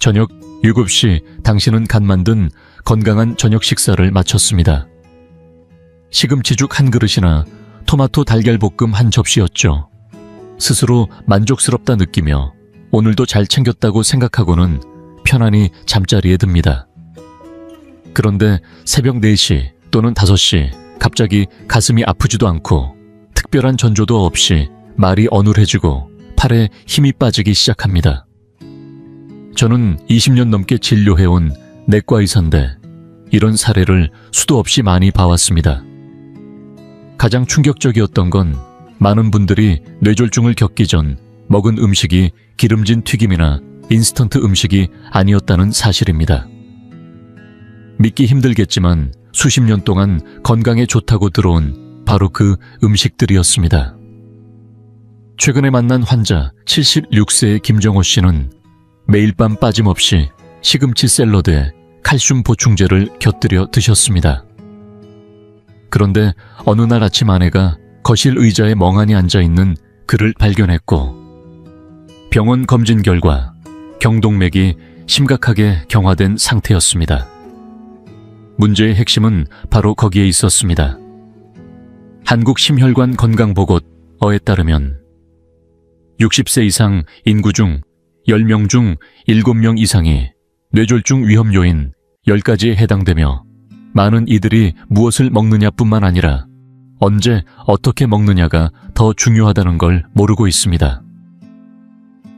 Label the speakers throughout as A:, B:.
A: 저녁 7시 당신은 간 만든 건강한 저녁 식사를 마쳤습니다. 시금치죽 한 그릇이나 토마토 달걀볶음 한 접시였죠. 스스로 만족스럽다 느끼며 오늘도 잘 챙겼다고 생각하고는 편안히 잠자리에 듭니다. 그런데 새벽 4시 또는 5시 갑자기 가슴이 아프지도 않고 특별한 전조도 없이 말이 어눌해지고 팔에 힘이 빠지기 시작합니다. 저는 20년 넘게 진료해온 내과 의사인데 이런 사례를 수도 없이 많이 봐왔습니다. 가장 충격적이었던 건 많은 분들이 뇌졸중을 겪기 전 먹은 음식이 기름진 튀김이나 인스턴트 음식이 아니었다는 사실입니다. 믿기 힘들겠지만 수십 년 동안 건강에 좋다고 들어온 바로 그 음식들이었습니다. 최근에 만난 환자 76세의 김정호 씨는 매일 밤 빠짐없이 시금치 샐러드에 칼슘 보충제를 곁들여 드셨습니다. 그런데 어느 날 아침 아내가 거실 의자에 멍하니 앉아있는 그를 발견했고 병원 검진 결과 경동맥이 심각하게 경화된 상태였습니다. 문제의 핵심은 바로 거기에 있었습니다. 한국심혈관 건강보고에 따르면 60세 이상 인구 중 10명 중 7명 이상이 뇌졸중 위험 요인 10가지에 해당되며 많은 이들이 무엇을 먹느냐뿐만 아니라 언제 어떻게 먹느냐가 더 중요하다는 걸 모르고 있습니다.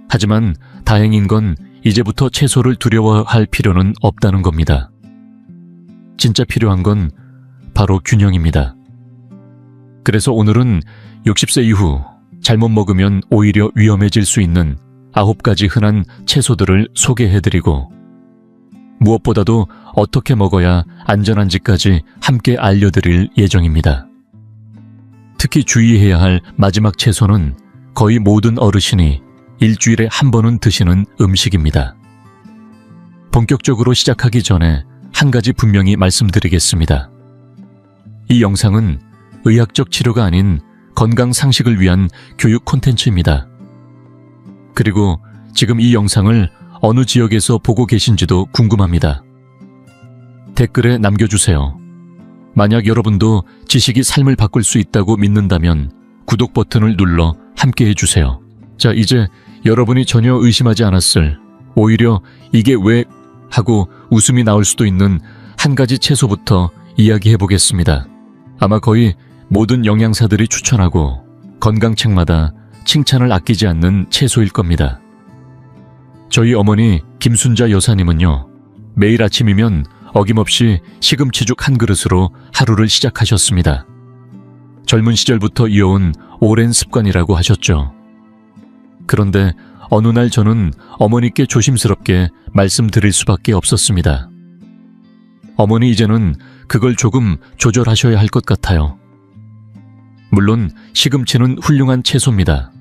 A: 하지만 다행인 건 이제부터 채소를 두려워할 필요는 없다는 겁니다. 진짜 필요한 건 바로 균형입니다. 그래서 오늘은 60세 이후 잘못 먹으면 오히려 위험해질 수 있는 9가지 흔한 채소들을 소개해드리고 무엇보다도 어떻게 먹어야 안전한지까지 함께 알려드릴 예정입니다. 특히 주의해야 할 마지막 채소는 거의 모든 어르신이 일주일에 한 번은 드시는 음식입니다. 본격적으로 시작하기 전에 한 가지 분명히 말씀드리겠습니다. 이 영상은 의학적 치료가 아닌 건강 상식을 위한 교육 콘텐츠입니다. 그리고 지금 이 영상을 어느 지역에서 보고 계신지도 궁금합니다. 댓글에 남겨주세요. 만약 여러분도 지식이 삶을 바꿀 수 있다고 믿는다면 구독 버튼을 눌러 함께 해주세요. 자, 이제 여러분이 전혀 의심하지 않았을, 오히려 이게 왜 하고 웃음이 나올 수도 있는 한 가지 채소부터 이야기해 보겠습니다. 아마 거의 모든 영양사들이 추천하고 건강책마다 칭찬을 아끼지 않는 채소일 겁니다. 저희 어머니 김순자 여사님은요, 매일 아침이면 어김없이 시금치죽 한 그릇으로 하루를 시작하셨습니다. 젊은 시절부터 이어온 오랜 습관이라고 하셨죠. 그런데 어느 날 저는 어머니께 조심스럽게 말씀드릴 수밖에 없었습니다. 어머니, 이제는 그걸 조금 조절하셔야 할 것 같아요. 물론 시금치는 훌륭한 채소입니다.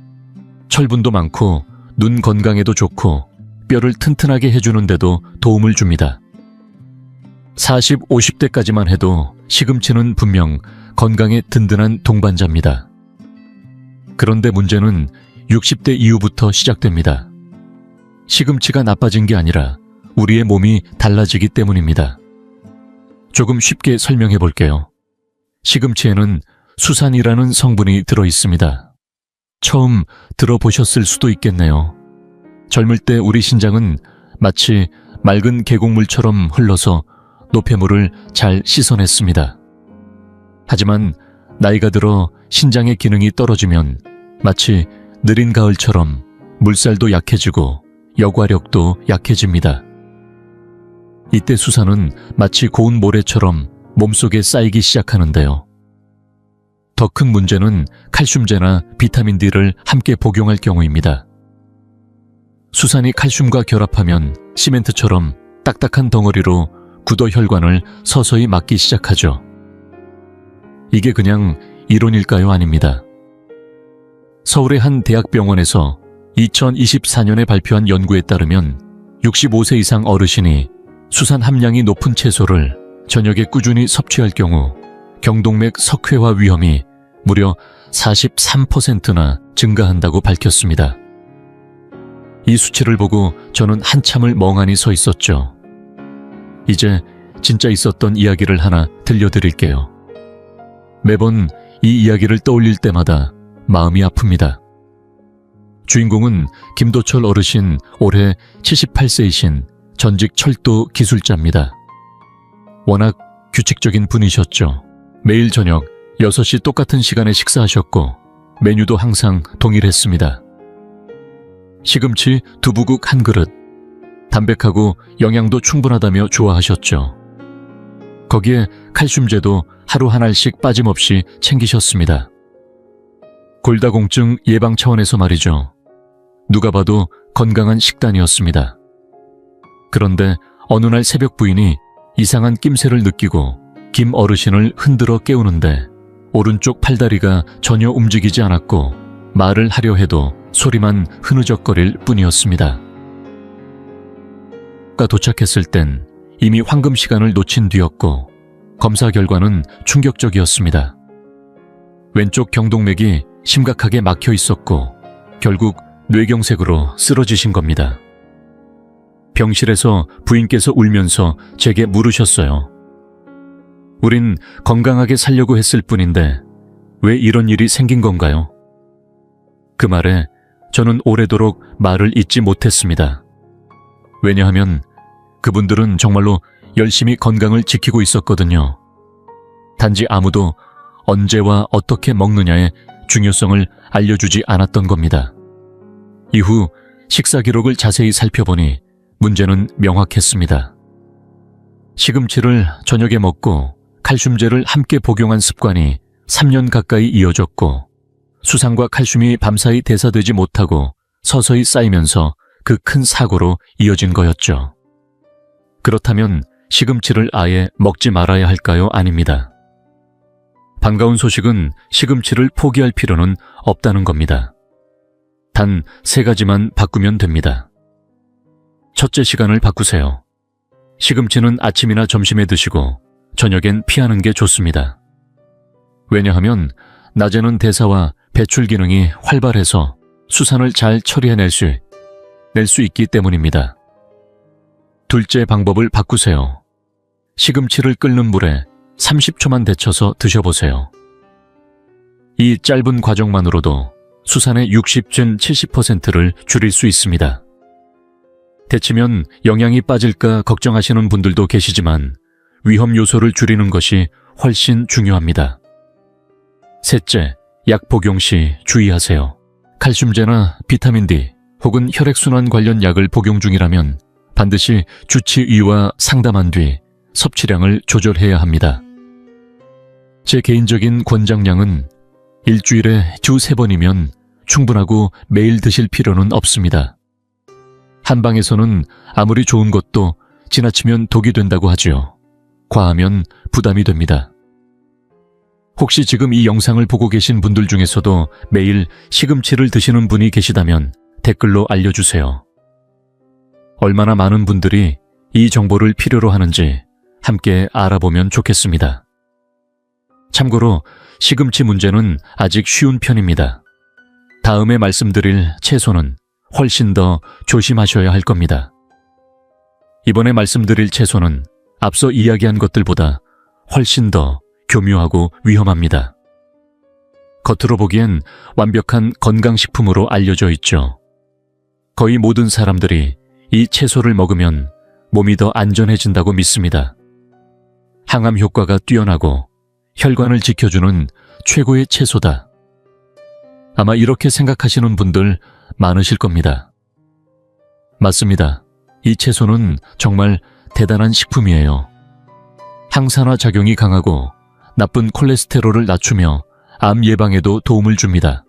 A: 철분도 많고 눈 건강에도 좋고 뼈를 튼튼하게 해주는데도 도움을 줍니다. 40, 50대까지만 해도 시금치는 분명 건강에 든든한 동반자입니다. 그런데 문제는 60대 이후부터 시작됩니다. 시금치가 나빠진 게 아니라 우리의 몸이 달라지기 때문입니다. 조금 쉽게 설명해 볼게요. 시금치에는 수산이라는 성분이 들어 있습니다. 처음 들어보셨을 수도 있겠네요. 젊을 때 우리 신장은 마치 맑은 계곡물처럼 흘러서 노폐물을 잘 씻어냈습니다. 하지만 나이가 들어 신장의 기능이 떨어지면 마치 느린 가을처럼 물살도 약해지고 여과력도 약해집니다. 이때 수산은 마치 고운 모래처럼 몸속에 쌓이기 시작하는데요. 더 큰 문제는 칼슘제나 비타민 D를 함께 복용할 경우입니다. 수산이 칼슘과 결합하면 시멘트처럼 딱딱한 덩어리로 구더 혈관을 서서히 막기 시작하죠. 이게 그냥 이론일까요? 아닙니다. 서울의 한 대학병원에서 2024년에 발표한 연구에 따르면 65세 이상 어르신이 수산 함량이 높은 채소를 저녁에 꾸준히 섭취할 경우 경동맥 석회화 위험이 무려 43%나 증가한다고 밝혔습니다. 이 수치를 보고 저는 한참을 멍하니 서 있었죠. 이제 진짜 있었던 이야기를 하나 들려드릴게요. 매번 이 이야기를 떠올릴 때마다 마음이 아픕니다. 주인공은 김도철 어르신, 올해 78세이신 전직 철도 기술자입니다. 워낙 규칙적인 분이셨죠. 매일 저녁 6시 똑같은 시간에 식사하셨고 메뉴도 항상 동일했습니다. 시금치 두부국 한 그릇, 담백하고 영양도 충분하다며 좋아하셨죠. 거기에 칼슘제도 하루 한 알씩 빠짐없이 챙기셨습니다. 골다공증 예방 차원에서 말이죠. 누가 봐도 건강한 식단이었습니다. 그런데 어느 날 새벽 부인이 이상한 낌새를 느끼고 김 어르신을 흔들어 깨우는데 오른쪽 팔다리가 전혀 움직이지 않았고 말을 하려 해도 소리만 흐느적거릴 뿐이었습니다. 가 도착했을 땐 이미 황금 시간을 놓친 뒤였고 검사 결과는 충격적이었습니다. 왼쪽 경동맥이 심각하게 막혀 있었고 결국 뇌경색으로 쓰러지신 겁니다. 병실에서 부인께서 울면서 제게 물으셨어요. 우린 건강하게 살려고 했을 뿐인데 왜 이런 일이 생긴 건가요? 그 말에 저는 오래도록 말을 잇지 못했습니다. 왜냐하면 그분들은 정말로 열심히 건강을 지키고 있었거든요. 단지 아무도 언제와 어떻게 먹느냐의 중요성을 알려주지 않았던 겁니다. 이후 식사 기록을 자세히 살펴보니 문제는 명확했습니다. 시금치를 저녁에 먹고 칼슘제를 함께 복용한 습관이 3년 가까이 이어졌고 수산과 칼슘이 밤사이 대사되지 못하고 서서히 쌓이면서 그 큰 사고로 이어진 거였죠. 그렇다면 시금치를 아예 먹지 말아야 할까요? 아닙니다. 반가운 소식은 시금치를 포기할 필요는 없다는 겁니다. 단 3가지만 바꾸면 됩니다. 첫째, 시간을 바꾸세요. 시금치는 아침이나 점심에 드시고 저녁엔 피하는 게 좋습니다. 왜냐하면 낮에는 대사와 배출 기능이 활발해서 수산을 잘 처리해낼 수 있기 때문입니다. 둘째, 방법을 바꾸세요. 시금치를 끓는 물에 30초만 데쳐서 드셔보세요. 이 짧은 과정만으로도 수산의 60~70%를 줄일 수 있습니다. 데치면 영양이 빠질까 걱정하시는 분들도 계시지만 위험 요소를 줄이는 것이 훨씬 중요합니다. 셋째, 약 복용 시 주의하세요. 칼슘제나 비타민 D 혹은 혈액순환 관련 약을 복용 중이라면 반드시 주치의와 상담한 뒤 섭취량을 조절해야 합니다. 제 개인적인 권장량은 일주일에 2~3번이면 충분하고 매일 드실 필요는 없습니다. 한방에서는 아무리 좋은 것도 지나치면 독이 된다고 하지요. 과하면 부담이 됩니다. 혹시 지금 이 영상을 보고 계신 분들 중에서도 매일 시금치를 드시는 분이 계시다면 댓글로 알려주세요. 얼마나 많은 분들이 이 정보를 필요로 하는지 함께 알아보면 좋겠습니다. 참고로 시금치 문제는 아직 쉬운 편입니다. 다음에 말씀드릴 채소는 훨씬 더 조심하셔야 할 겁니다. 이번에 말씀드릴 채소는 앞서 이야기한 것들보다 훨씬 더 교묘하고 위험합니다. 겉으로 보기엔 완벽한 건강식품으로 알려져 있죠. 거의 모든 사람들이 이 채소를 먹으면 몸이 더 안전해진다고 믿습니다. 항암 효과가 뛰어나고 혈관을 지켜주는 최고의 채소다. 아마 이렇게 생각하시는 분들 많으실 겁니다. 맞습니다. 이 채소는 정말 대단한 식품이에요. 항산화 작용이 강하고 나쁜 콜레스테롤을 낮추며 암 예방에도 도움을 줍니다.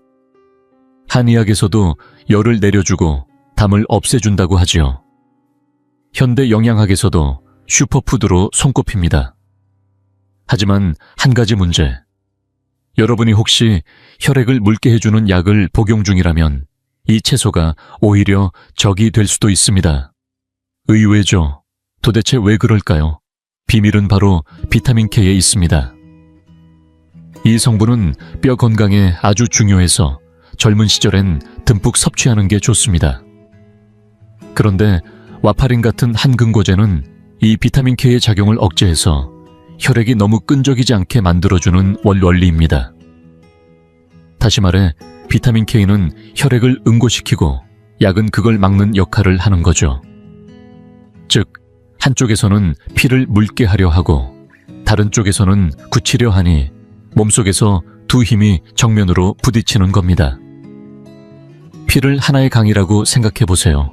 A: 한의학에서도 열을 내려주고 담을 없애준다고 하지요. 현대 영양학에서도 슈퍼푸드로 손꼽힙니다. 하지만 한 가지 문제. 여러분이 혹시 혈액을 묽게 해주는 약을 복용 중이라면 이 채소가 오히려 적이 될 수도 있습니다. 의외죠. 도대체 왜 그럴까요? 비밀은 바로 비타민 K에 있습니다. 이 성분은 뼈 건강에 아주 중요해서 젊은 시절엔 듬뿍 섭취하는 게 좋습니다. 그런데 와파린 같은 한근고제는 이 비타민 K의 작용을 억제해서 혈액이 너무 끈적이지 않게 만들어주는 원리입니다. 다시 말해 비타민 K는 혈액을 응고시키고 약은 그걸 막는 역할을 하는 거죠. 즉, 한쪽에서는 피를 묽게 하려 하고 다른 쪽에서는 굳히려 하니 몸속에서 두 힘이 정면으로 부딪히는 겁니다. 피를 하나의 강이라고 생각해 보세요.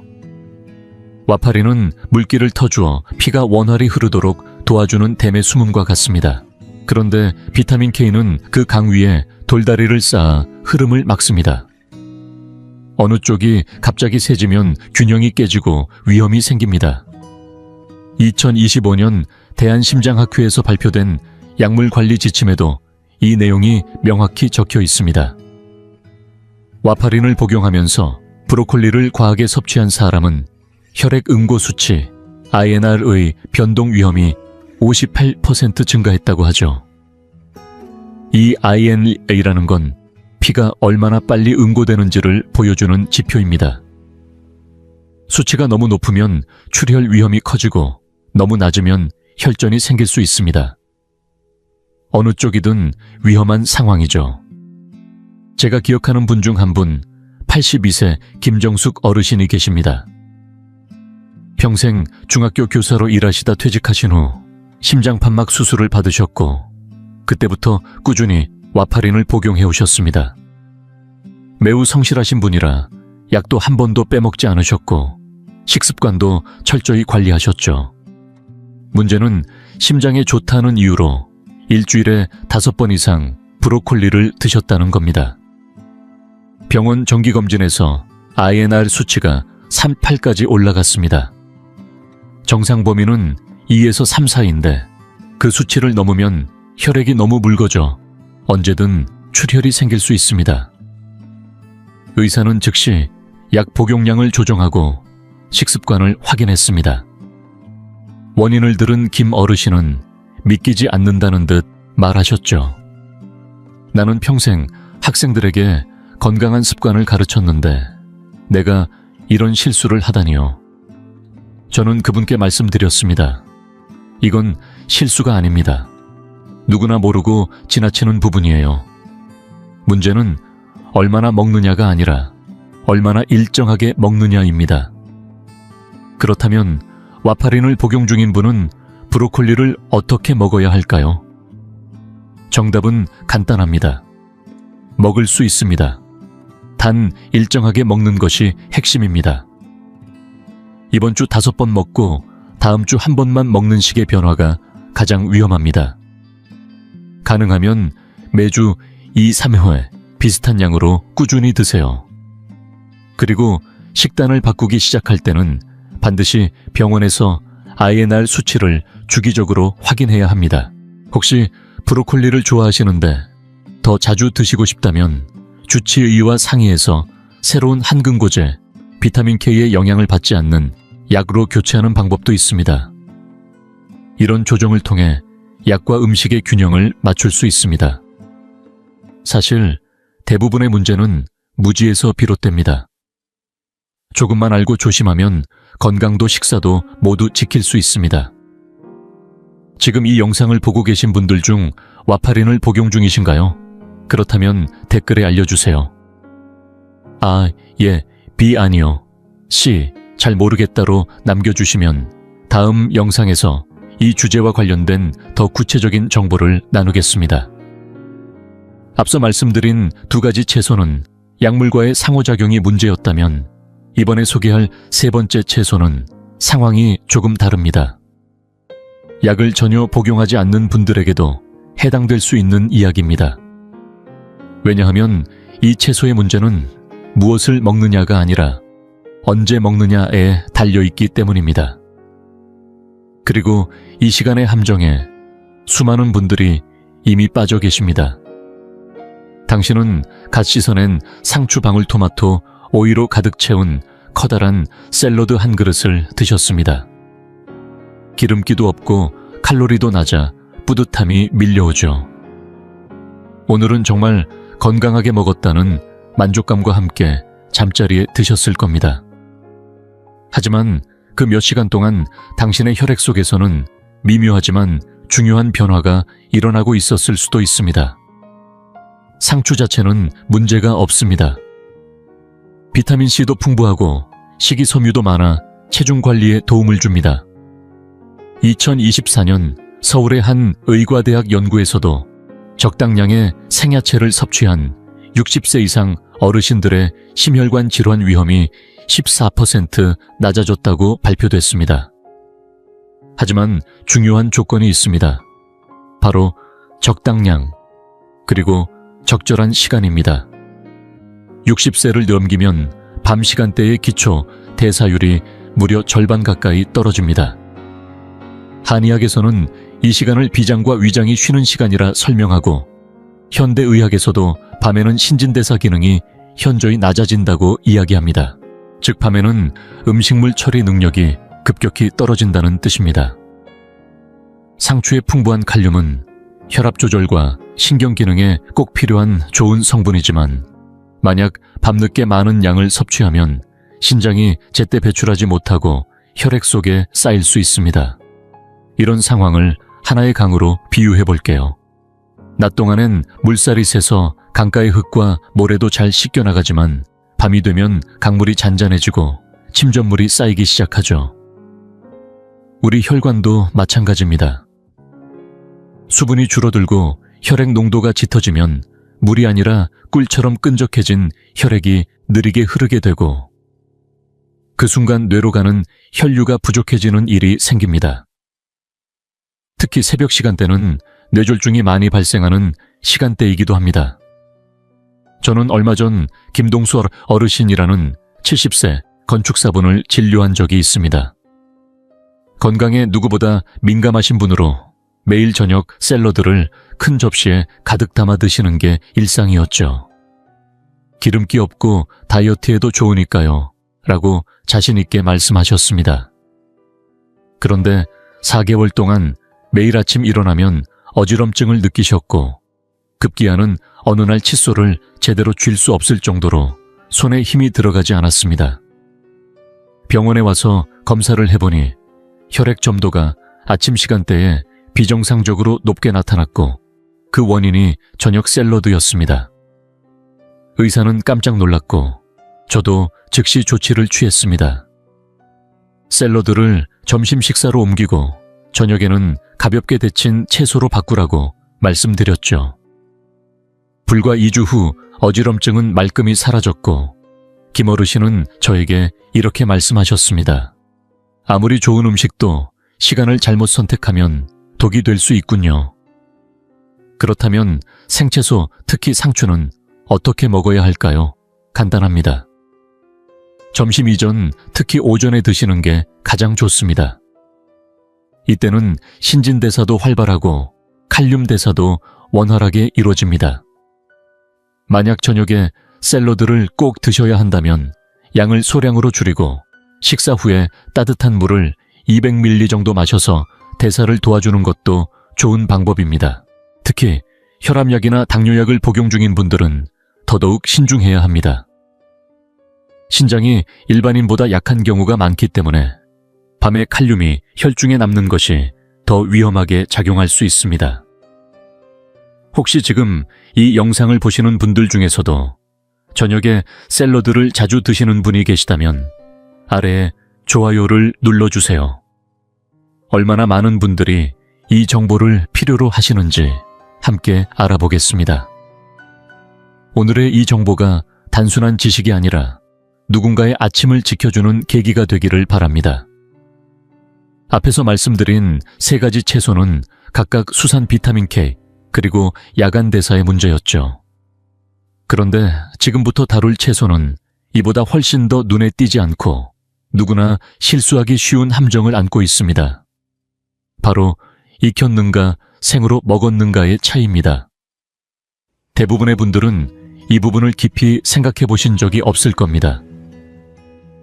A: 와파린은 물기를 터주어 피가 원활히 흐르도록 도와주는 댐의 수문과 같습니다. 그런데 비타민 K는 그 강 위에 돌다리를 쌓아 흐름을 막습니다. 어느 쪽이 갑자기 세지면 균형이 깨지고 위험이 생깁니다. 2025년 대한심장학회에서 발표된 약물관리 지침에도 이 내용이 명확히 적혀 있습니다. 와파린을 복용하면서 브로콜리를 과하게 섭취한 사람은 혈액 응고 수치 INR의 변동 위험이 58% 증가했다고 하죠. 이 INA라는 건 피가 얼마나 빨리 응고되는지를 보여주는 지표입니다. 수치가 너무 높으면 출혈 위험이 커지고 너무 낮으면 혈전이 생길 수 있습니다. 어느 쪽이든 위험한 상황이죠. 제가 기억하는 분 중 한 분, 82세 김정숙 어르신이 계십니다. 평생 중학교 교사로 일하시다 퇴직하신 후 심장판막 수술을 받으셨고 그때부터 꾸준히 와파린을 복용해 오셨습니다. 매우 성실하신 분이라 약도 한 번도 빼먹지 않으셨고 식습관도 철저히 관리하셨죠. 문제는 심장에 좋다는 이유로 일주일에 5번 이상 브로콜리를 드셨다는 겁니다. 병원 정기검진에서 INR 수치가 38까지 올라갔습니다. 정상 범위는 2에서 3 사이인데 그 수치를 넘으면 혈액이 너무 묽어져 언제든 출혈이 생길 수 있습니다. 의사는 즉시 약 복용량을 조정하고 식습관을 확인했습니다. 원인을 들은 김 어르신은 믿기지 않는다는 듯 말하셨죠. 나는 평생 학생들에게 건강한 습관을 가르쳤는데 내가 이런 실수를 하다니요. 저는 그분께 말씀드렸습니다. 이건 실수가 아닙니다. 누구나 모르고 지나치는 부분이에요. 문제는 얼마나 먹느냐가 아니라 얼마나 일정하게 먹느냐입니다. 그렇다면 와파린을 복용 중인 분은 브로콜리를 어떻게 먹어야 할까요? 정답은 간단합니다. 먹을 수 있습니다. 단 일정하게 먹는 것이 핵심입니다. 이번 주 5번 먹고 다음 주 1번만 먹는 식의 변화가 가장 위험합니다. 가능하면 매주 2, 3회 비슷한 양으로 꾸준히 드세요. 그리고 식단을 바꾸기 시작할 때는 반드시 병원에서 INR 수치를 주기적으로 확인해야 합니다. 혹시 브로콜리를 좋아하시는데 더 자주 드시고 싶다면 주치의와 상의해서 새로운 한근고제, 비타민 K의 영향을 받지 않는 약으로 교체하는 방법도 있습니다. 이런 조정을 통해 약과 음식의 균형을 맞출 수 있습니다. 사실 대부분의 문제는 무지에서 비롯됩니다. 조금만 알고 조심하면 건강도 식사도 모두 지킬 수 있습니다. 지금 이 영상을 보고 계신 분들 중 와파린을 복용 중이신가요? 그렇다면 댓글에 알려주세요. 아, 예, B 아니요, C 잘 모르겠다로 남겨주시면 다음 영상에서 이 주제와 관련된 더 구체적인 정보를 나누겠습니다. 앞서 말씀드린 2가지 채소는 약물과의 상호작용이 문제였다면 이번에 소개할 3번째 채소는 상황이 조금 다릅니다. 약을 전혀 복용하지 않는 분들에게도 해당될 수 있는 이야기입니다. 왜냐하면 이 채소의 문제는 무엇을 먹느냐가 아니라 언제 먹느냐에 달려있기 때문입니다. 그리고 이 시간의 함정에 수많은 분들이 이미 빠져 계십니다. 당신은 갓 씻어낸 상추 방울토마토 오이로 가득 채운 커다란 샐러드 한 그릇을 드셨습니다. 기름기도 없고 칼로리도 낮아 뿌듯함이 밀려오죠. 오늘은 정말 건강하게 먹었다는 만족감과 함께 잠자리에 드셨을 겁니다. 하지만 그 몇 시간 동안 당신의 혈액 속에서는 미묘하지만 중요한 변화가 일어나고 있었을 수도 있습니다. 상추 자체는 문제가 없습니다. 비타민C도 풍부하고 식이섬유도 많아 체중 관리에 도움을 줍니다. 2024년 서울의 한 의과대학 연구에서도 적당량의 생야채를 섭취한 60세 이상 어르신들의 심혈관 질환 위험이 14% 낮아졌다고 발표됐습니다. 하지만 중요한 조건이 있습니다. 바로 적당량, 그리고 적절한 시간입니다. 60세를 넘기면 밤 시간대의 기초 대사율이 무려 절반 가까이 떨어집니다. 한의학에서는 이 시간을 비장과 위장이 쉬는 시간이라 설명하고, 현대의학에서도 밤에는 신진대사 기능이 현저히 낮아진다고 이야기합니다. 즉 밤에는 음식물 처리 능력이 급격히 떨어진다는 뜻입니다. 상추의 풍부한 칼륨은 혈압 조절과 신경 기능에 꼭 필요한 좋은 성분이지만, 만약 밤늦게 많은 양을 섭취하면 신장이 제때 배출하지 못하고 혈액 속에 쌓일 수 있습니다. 이런 상황을 하나의 강으로 비유해 볼게요. 낮 동안엔 물살이 새서 강가의 흙과 모래도 잘 씻겨나가지만 밤이 되면 강물이 잔잔해지고 침전물이 쌓이기 시작하죠. 우리 혈관도 마찬가지입니다. 수분이 줄어들고 혈액 농도가 짙어지면 물이 아니라 꿀처럼 끈적해진 혈액이 느리게 흐르게 되고, 그 순간 뇌로 가는 혈류가 부족해지는 일이 생깁니다. 특히 새벽 시간대는 뇌졸중이 많이 발생하는 시간대이기도 합니다. 저는 얼마 전 김동수 어르신이라는 70세 건축사분을 진료한 적이 있습니다. 건강에 누구보다 민감하신 분으로 매일 저녁 샐러드를 큰 접시에 가득 담아 드시는 게 일상이었죠. 기름기 없고 다이어트에도 좋으니까요, 라고 자신 있게 말씀하셨습니다. 그런데 4개월 동안 매일 아침 일어나면 어지럼증을 느끼셨고, 급기야는 어느 날 칫솔을 제대로 쥘 수 없을 정도로 손에 힘이 들어가지 않았습니다. 병원에 와서 검사를 해보니 혈액 점도가 아침 시간대에 비정상적으로 높게 나타났고, 그 원인이 저녁 샐러드였습니다. 의사는 깜짝 놀랐고 저도 즉시 조치를 취했습니다. 샐러드를 점심 식사로 옮기고 저녁에는 가볍게 데친 채소로 바꾸라고 말씀드렸죠. 불과 2주 후 어지럼증은 말끔히 사라졌고, 김 어르신은 저에게 이렇게 말씀하셨습니다. 아무리 좋은 음식도 시간을 잘못 선택하면 독이 될 수 있군요. 그렇다면 생채소, 특히 상추는 어떻게 먹어야 할까요? 간단합니다. 점심 이전, 특히 오전에 드시는 게 가장 좋습니다. 이때는 신진대사도 활발하고 칼륨 대사도 원활하게 이루어집니다. 만약 저녁에 샐러드를 꼭 드셔야 한다면 양을 소량으로 줄이고 식사 후에 따뜻한 물을 200ml 정도 마셔서 대사를 도와주는 것도 좋은 방법입니다. 특히 혈압약이나 당뇨약을 복용 중인 분들은 더더욱 신중해야 합니다. 신장이 일반인보다 약한 경우가 많기 때문에 밤에 칼륨이 혈중에 남는 것이 더 위험하게 작용할 수 있습니다. 혹시 지금 이 영상을 보시는 분들 중에서도 저녁에 샐러드를 자주 드시는 분이 계시다면 아래에 좋아요를 눌러주세요. 얼마나 많은 분들이 이 정보를 필요로 하시는지 함께 알아보겠습니다. 오늘의 이 정보가 단순한 지식이 아니라 누군가의 아침을 지켜주는 계기가 되기를 바랍니다. 앞에서 말씀드린 3가지 채소는 각각 수산 비타민 K, 그리고 야간 대사의 문제였죠. 그런데 지금부터 다룰 채소는 이보다 훨씬 더 눈에 띄지 않고 누구나 실수하기 쉬운 함정을 안고 있습니다. 바로 익혔는가 생으로 먹었는가의 차이입니다. 대부분의 분들은 이 부분을 깊이 생각해 보신 적이 없을 겁니다.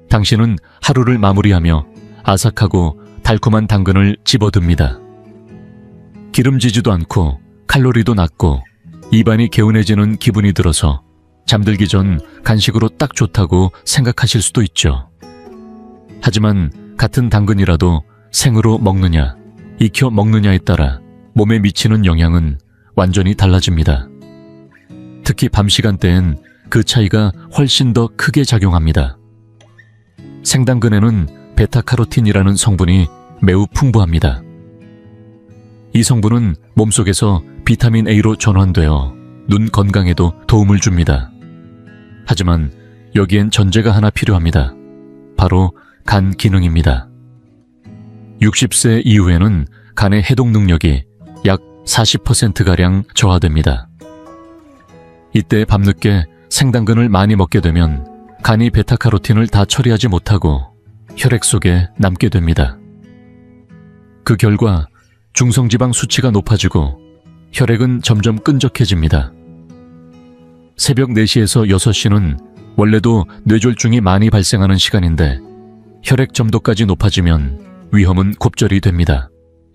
A: 당신은 하루를 마무리하며 아삭하고 달콤한 당근을 집어듭니다. 기름지지도 않고 칼로리도 낮고 입안이 개운해지는 기분이 들어서 잠들기 전 간식으로 딱 좋다고 생각하실 수도 있죠. 하지만 같은 당근이라도 생으로 먹느냐, 익혀 먹느냐에 따라 몸에 미치는 영향은 완전히 달라집니다. 특히 밤 시간대엔 그 차이가 훨씬 더 크게 작용합니다. 생당근에는 베타카로틴이라는 성분이 매우 풍부합니다. 이 성분은 몸속에서 비타민 A로 전환되어 눈 건강에도 도움을 줍니다. 하지만 여기엔 전제가 하나 필요합니다. 바로 간 기능입니다. 60세 이후에는 간의 해독 능력이 약 40%가량 저하됩니다. 이때 밤늦게 생당근을 많이 먹게 되면 간이 베타카로틴을 다 처리하지 못하고 혈액 속에 남게 됩니다. 그 결과 중성지방 수치가 높아지고 혈액은 점점 끈적해집니다. 새벽 4시에서 6시는 원래도 뇌졸중이 많이 발생하는 시간인데 혈액 점도까지 높아지면 위험은 곱절이 됩니다.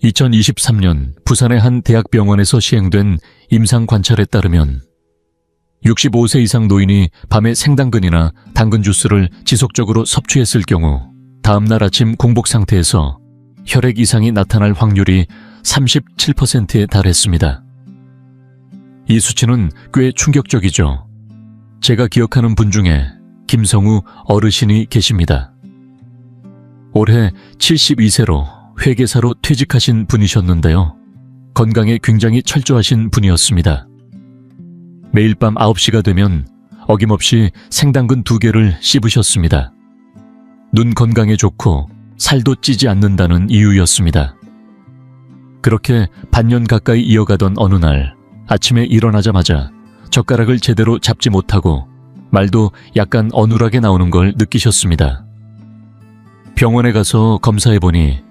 A: 2023년 부산의 한 대학병원에서 시행된 임상 관찰에 따르면 65세 이상 노인이 밤에 생당근이나 당근 주스를 지속적으로 섭취했을 경우 다음날 아침 공복 상태에서 혈액 이상이 나타날 확률이 37%에 달했습니다. 이 수치는 꽤 충격적이죠. 제가 기억하는 분 중에 김성우 어르신이 계십니다. 올해 72세로 회계사로 퇴직하신 분이셨는데요. 건강에 굉장히 철저하신 분이었습니다. 매일 밤 9시가 되면 어김없이 생당근 2개를 씹으셨습니다. 눈 건강에 좋고 살도 찌지 않는다는 이유였습니다. 그렇게 반년 가까이 이어가던 어느 날 아침에 일어나자마자 젓가락을 제대로 잡지 못하고 말도 약간 어눌하게 나오는 걸 느끼셨습니다. 병원에 가서 검사해보니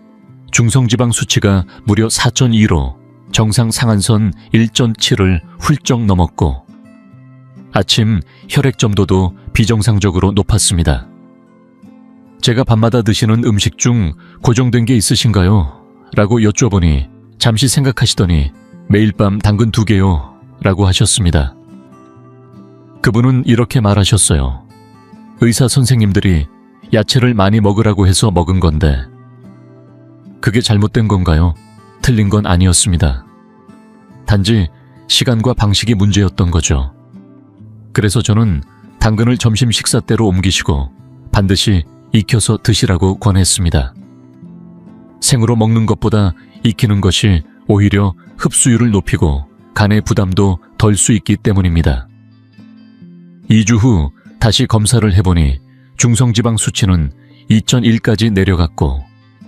A: 중성지방 수치가 무려 4.2로 정상 상한선 1.7을 훌쩍 넘었고 아침 혈액 점도도 비정상적으로 높았습니다. 제가 밤마다 드시는 음식 중 고정된 게 있으신가요? 라고 여쭤보니 잠시 생각하시더니 매일 밤 당근 2개요 라고 하셨습니다. 그분은 이렇게 말하셨어요. 의사 선생님들이 야채를 많이 먹으라고 해서 먹은 건데 그게 잘못된 건가요? 틀린 건 아니었습니다. 단지 시간과 방식이 문제였던 거죠. 그래서 저는 당근을 점심 식사 때로 옮기시고 반드시 익혀서 드시라고 권했습니다. 생으로 먹는 것보다 익히는 것이 오히려 흡수율을 높이고 간의 부담도 덜 수 있기 때문입니다. 2주 후 다시 검사를 해보니 중성지방 수치는 2.1까지 내려갔고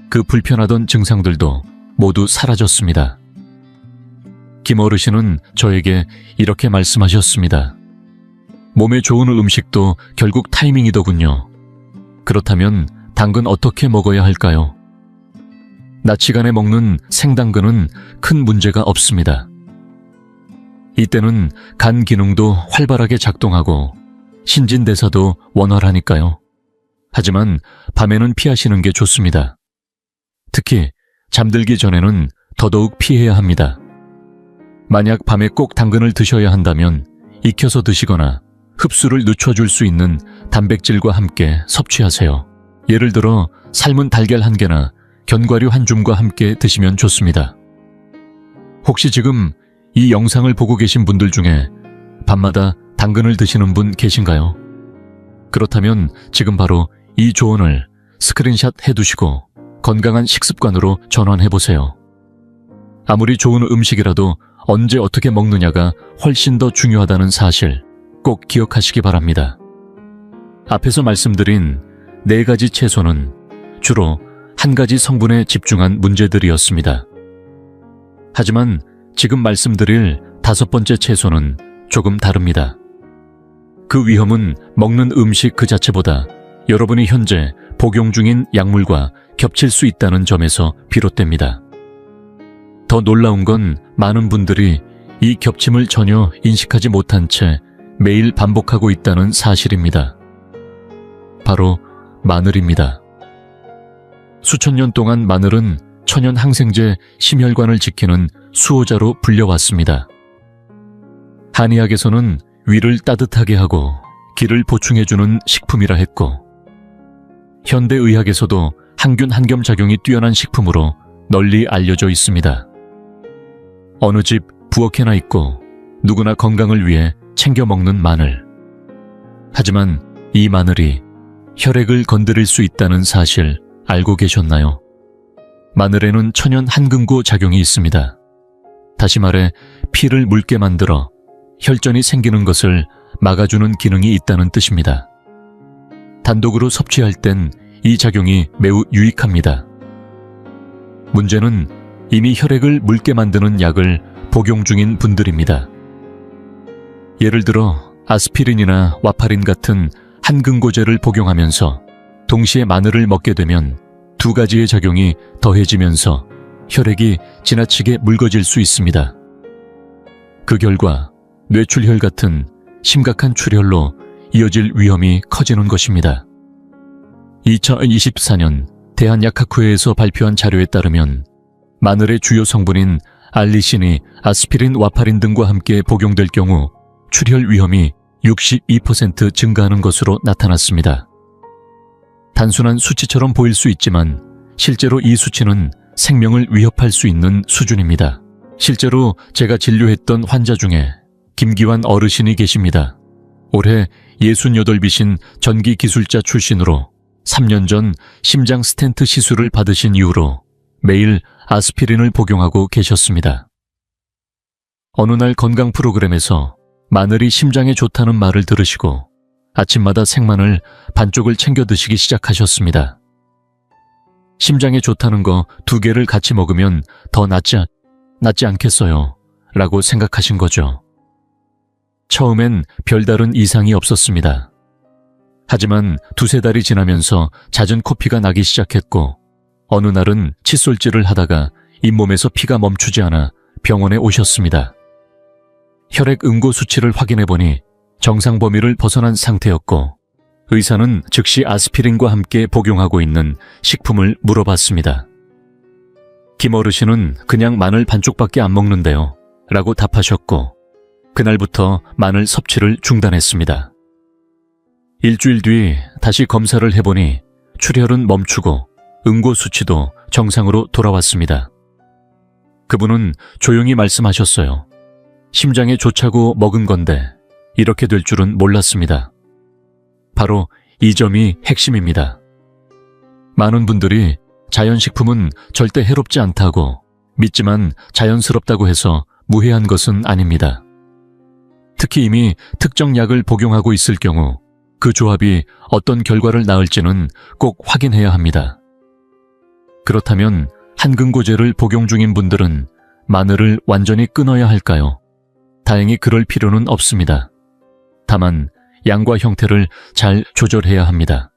A: 그 불편하던 증상들도 모두 사라졌습니다. 김 어르신은 저에게 이렇게 말씀하셨습니다. 몸에 좋은 음식도 결국 타이밍이더군요. 그렇다면 당근 어떻게 먹어야 할까요? 낮 시간에 먹는 생당근은 큰 문제가 없습니다. 이때는 간 기능도 활발하게 작동하고 신진대사도 원활하니까요. 하지만 밤에는 피하시는 게 좋습니다. 특히 잠들기 전에는 더더욱 피해야 합니다. 만약 밤에 꼭 당근을 드셔야 한다면 익혀서 드시거나 흡수를 늦춰줄 수 있는 단백질과 함께 섭취하세요. 예를 들어 삶은 달걀 1개나 견과류 1줌과 함께 드시면 좋습니다. 혹시 지금 이 영상을 보고 계신 분들 중에 밤마다 당근을 드시는 분 계신가요? 그렇다면 지금 바로 이 조언을 스크린샷 해두시고 건강한 식습관으로 전환해보세요. 아무리 좋은 음식이라도 언제 어떻게 먹느냐가 훨씬 더 중요하다는 사실 꼭 기억하시기 바랍니다. 앞에서 말씀드린 4가지 채소는 주로 한 가지 성분에 집중한 문제들이었습니다. 하지만 지금 말씀드릴 5번째 채소는 조금 다릅니다. 그 위험은 먹는 음식 그 자체보다 여러분이 현재 복용 중인 약물과 겹칠 수 있다는 점에서 비롯됩니다. 더 놀라운 건 많은 분들이 이 겹침을 전혀 인식하지 못한 채 매일 반복하고 있다는 사실입니다. 바로 마늘입니다. 수천 년 동안 마늘은 천연 항생제 심혈관을 지키는 수호자로 불려왔습니다. 한의학에서는 위를 따뜻하게 하고 기를 보충해주는 식품이라 했고 현대의학에서도 항균 한겸 작용이 뛰어난 식품으로 널리 알려져 있습니다. 어느 집 부엌에나 있고 누구나 건강을 위해 챙겨 먹는 마늘. 하지만 이 마늘이 혈액을 건드릴 수 있다는 사실 알고 계셨나요? 마늘에는 천연 한금고 작용이 있습니다. 다시 말해 피를 묽게 만들어 혈전이 생기는 것을 막아주는 기능이 있다는 뜻입니다. 단독으로 섭취할 땐 이 작용이 매우 유익합니다. 문제는 이미 혈액을 묽게 만드는 약을 복용 중인 분들입니다. 예를 들어 아스피린이나 와파린 같은 한금고제를 복용하면서 동시에 마늘을 먹게 되면 두 가지의 작용이 더해지면서 혈액이 지나치게 묽어질 수 있습니다. 그 결과 뇌출혈 같은 심각한 출혈로 이어질 위험이 커지는 것입니다. 2024년 대한약학회에서 발표한 자료에 따르면 마늘의 주요 성분인 알리신이 아스피린, 와파린 등과 함께 복용될 경우 출혈 위험이 62% 증가하는 것으로 나타났습니다. 단순한 수치처럼 보일 수 있지만 실제로 이 수치는 생명을 위협할 수 있는 수준입니다. 실제로 제가 진료했던 환자 중에 김기환 어르신이 계십니다. 올해 68이신 전기기술자 출신으로 3년 전 심장 스텐트 시술을 받으신 이후로 매일 아스피린을 복용하고 계셨습니다. 어느 날 건강 프로그램에서 마늘이 심장에 좋다는 말을 들으시고 아침마다 생마늘 반쪽을 챙겨 드시기 시작하셨습니다. 심장에 좋다는 거 2개를 같이 먹으면 더 낫지 않겠어요? 라고 생각하신 거죠. 처음엔 별다른 이상이 없었습니다. 하지만 2-3달이 지나면서 잦은 코피가 나기 시작했고 어느 날은 칫솔질을 하다가 잇몸에서 피가 멈추지 않아 병원에 오셨습니다. 혈액 응고 수치를 확인해보니 정상 범위를 벗어난 상태였고 의사는 즉시 아스피린과 함께 복용하고 있는 식품을 물어봤습니다. 김 어르신은 그냥 마늘 반쪽밖에 안 먹는데요 라고 답하셨고 그날부터 마늘 섭취를 중단했습니다. 일주일 뒤 다시 검사를 해보니 출혈은 멈추고 응고 수치도 정상으로 돌아왔습니다. 그분은 조용히 말씀하셨어요. 심장에 좋자고 먹은 건데 이렇게 될 줄은 몰랐습니다. 바로 이 점이 핵심입니다. 많은 분들이 자연식품은 절대 해롭지 않다고 믿지만 자연스럽다고 해서 무해한 것은 아닙니다. 특히 이미 특정 약을 복용하고 있을 경우 그 조합이 어떤 결과를 낳을지는 꼭 확인해야 합니다. 그렇다면 한금고제를 복용 중인 분들은 마늘을 완전히 끊어야 할까요? 다행히 그럴 필요는 없습니다. 다만 양과 형태를 잘 조절해야 합니다.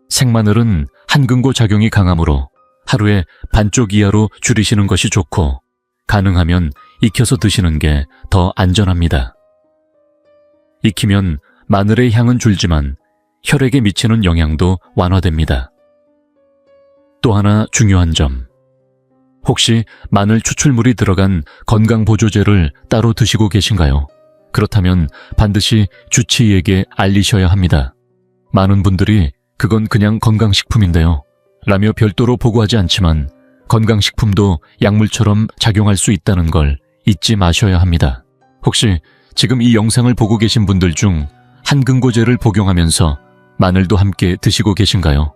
A: 생마늘은 한금고 작용이 강하므로 하루에 반쪽 이하로 줄이시는 것이 좋고 가능하면 익혀서 드시는 게 더 안전합니다. 익히면 마늘의 향은 줄지만 혈액에 미치는 영향도 완화됩니다. 또 하나 중요한 점. 혹시 마늘 추출물이 들어간 건강보조제를 따로 드시고 계신가요? 그렇다면 반드시 주치의에게 알리셔야 합니다. 많은 분들이 그건 그냥 건강식품인데요 라며 별도로 보고하지 않지만 건강식품도 약물처럼 작용할 수 있다는 걸 잊지 마셔야 합니다. 혹시 지금 이 영상을 보고 계신 분들 중 한금고제를 복용하면서 마늘도 함께 드시고 계신가요?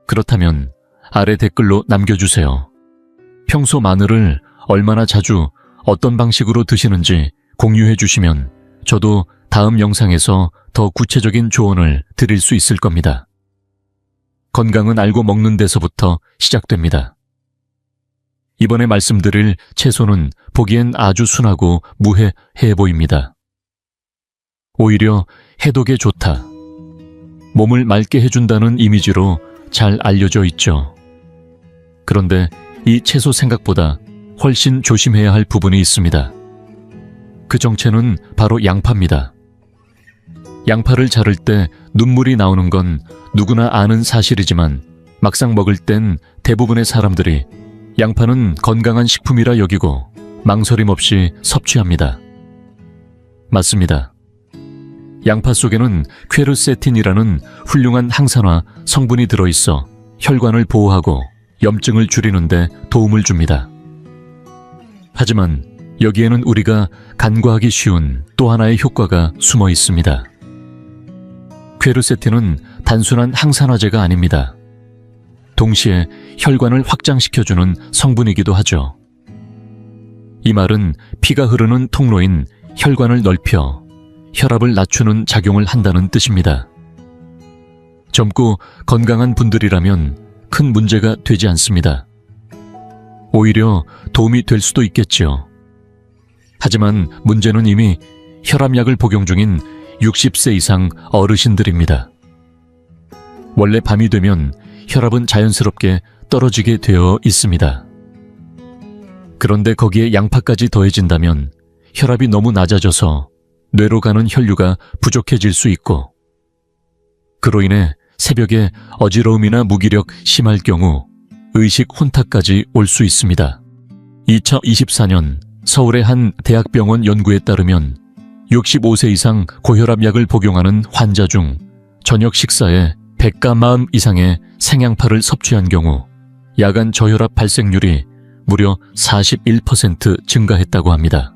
A: 그렇다면 아래 댓글로 남겨주세요. 평소 마늘을 얼마나 자주 어떤 방식으로 드시는지 공유해 주시면 저도 다음 영상에서 더 구체적인 조언을 드릴 수 있을 겁니다. 건강은 알고 먹는 데서부터 시작됩니다. 이번에 말씀드릴 채소는 보기엔 아주 순하고 무해해 보입니다. 오히려 해독에 좋다, 몸을 맑게 해준다는 이미지로 잘 알려져 있죠. 그런데 이 채소 생각보다 훨씬 조심해야 할 부분이 있습니다. 그 정체는 바로 양파입니다. 양파를 자를 때 눈물이 나오는 건 누구나 아는 사실이지만 막상 먹을 땐 대부분의 사람들이 양파는 건강한 식품이라 여기고 망설임 없이 섭취합니다. 맞습니다. 양파 속에는 퀘르세틴이라는 훌륭한 항산화 성분이 들어있어 혈관을 보호하고 염증을 줄이는 데 도움을 줍니다. 하지만 여기에는 우리가 간과하기 쉬운 또 하나의 효과가 숨어 있습니다. 퀘르세틴은 단순한 항산화제가 아닙니다. 동시에 혈관을 확장시켜주는 성분이기도 하죠. 이 말은 피가 흐르는 통로인 혈관을 넓혀 혈압을 낮추는 작용을 한다는 뜻입니다. 젊고 건강한 분들이라면 큰 문제가 되지 않습니다. 오히려 도움이 될 수도 있겠지요. 하지만 문제는 이미 혈압약을 복용 중인 60세 이상 어르신들입니다. 원래 밤이 되면 혈압은 자연스럽게 떨어지게 되어 있습니다. 그런데 거기에 양파까지 더해진다면 혈압이 너무 낮아져서 뇌로 가는 혈류가 부족해질 수 있고, 그로 인해 새벽에 어지러움이나 무기력 심할 경우 의식 혼탁까지 올 수 있습니다. 2024년 서울의 한 대학병원 연구에 따르면 65세 이상 고혈압약을 복용하는 환자 중 저녁 식사에 100g 이상의 생양파를 섭취한 경우 야간 저혈압 발생률이 무려 41% 증가했다고 합니다.